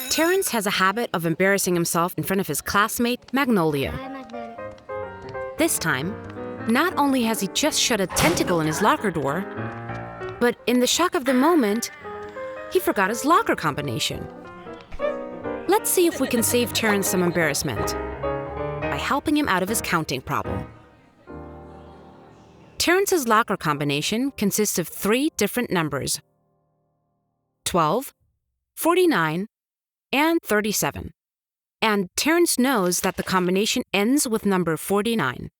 Terrence has a habit of embarrassing himself in front of his classmate, Magnolia. Hi, Magnolia. This time, not only has he just shut a tentacle in his locker door, but in the shock of the moment, he forgot his locker combination. Let's see if we can save Terrence some embarrassment by helping him out of his counting problem. Terrence's locker combination consists of 3 different numbers: 12, 49, and 37. And Terrence knows that the combination ends with number 49.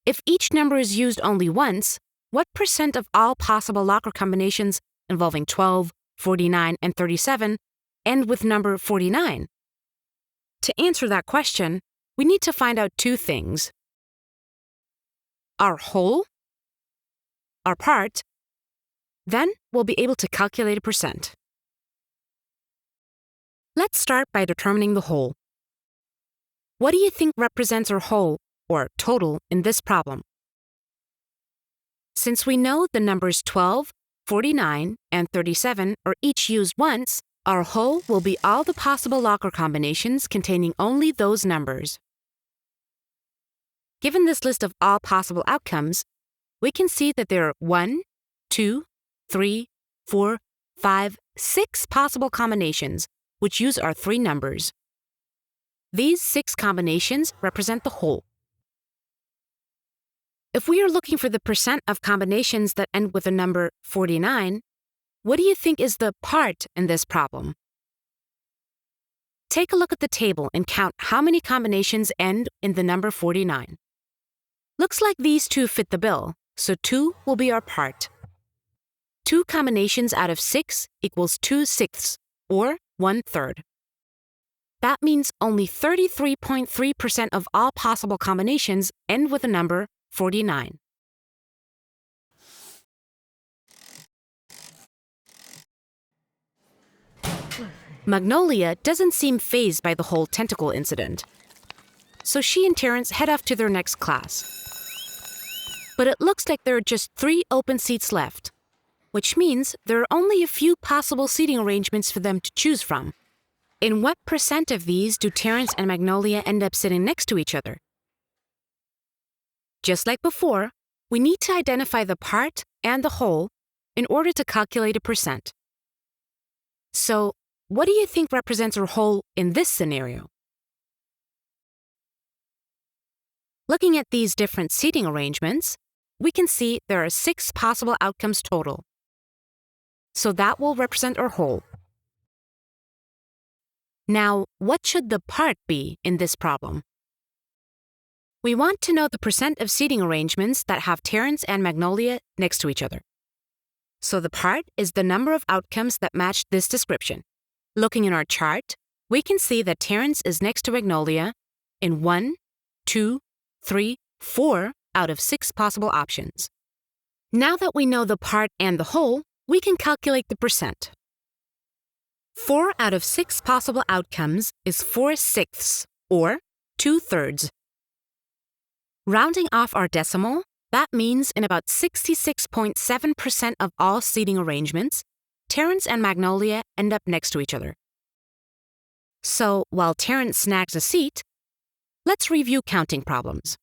If each number is used only once, what percent of all possible locker combinations involving 12, 49, and 37 end with number 49? To answer that question, we need to find out 2 things: our whole, our part, then we'll be able to calculate a percent. Let's start by determining the whole. What do you think represents our whole, or total, in this problem? Since we know the numbers 12, 49, and 37 are each used once, our whole will be all the possible locker combinations containing only those numbers. Given this list of all possible outcomes, we can see that there are 1, 2, 3, 4, 5, 6 possible combinations which use our 3 numbers. These 6 combinations represent the whole. If we are looking for the percent of combinations that end with the number 49, what do you think is the part in this problem? Take a look at the table and count how many combinations end in the number 49. Looks like these 2 fit the bill, so 2 will be our part. 2 combinations out of 6 equals 2/6, or 1/3. That means only 33.3% of all possible combinations end with the number 49. Magnolia doesn't seem fazed by the whole tentacle incident, so she and Terrence head off to their next class. But it looks like there are just 3 open seats left, which means there are only a few possible seating arrangements for them to choose from. In what percent of these do Terrence and Magnolia end up sitting next to each other? Just like before, we need to identify the part and the whole in order to calculate a percent. So, what do you think represents our whole in this scenario? Looking at these different seating arrangements, we can see there are 6 possible outcomes total. So that will represent our whole. Now, what should the part be in this problem? We want to know the percent of seating arrangements that have Terrence and Magnolia next to each other. So the part is the number of outcomes that match this description. Looking in our chart, we can see that Terrence is next to Magnolia in 1, 2, 3, 4 out of 6 possible options. Now that we know the part and the whole, we can calculate the percent. 4 out of 6 possible outcomes is 4/6, or 2/3. Rounding off our decimal, that means in about 66.7% of all seating arrangements, Terrence and Magnolia end up next to each other. So, while Terrence snags a seat, let's review counting problems.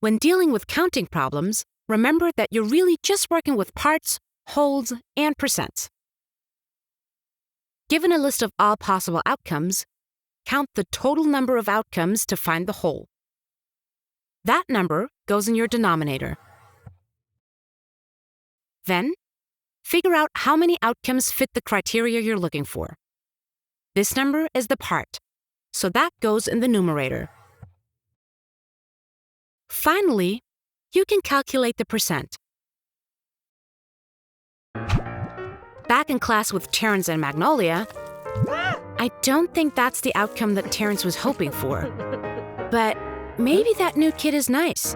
When dealing with counting problems, remember that you're really just working with parts, wholes, and percents. Given a list of all possible outcomes, count the total number of outcomes to find the whole. That number goes in your denominator. Then, figure out how many outcomes fit the criteria you're looking for. This number is the part, so that goes in the numerator. Finally, you can calculate the percent. Back in class with Terrence and Magnolia, I don't think that's the outcome that Terrence was hoping for. But maybe that new kid is nice.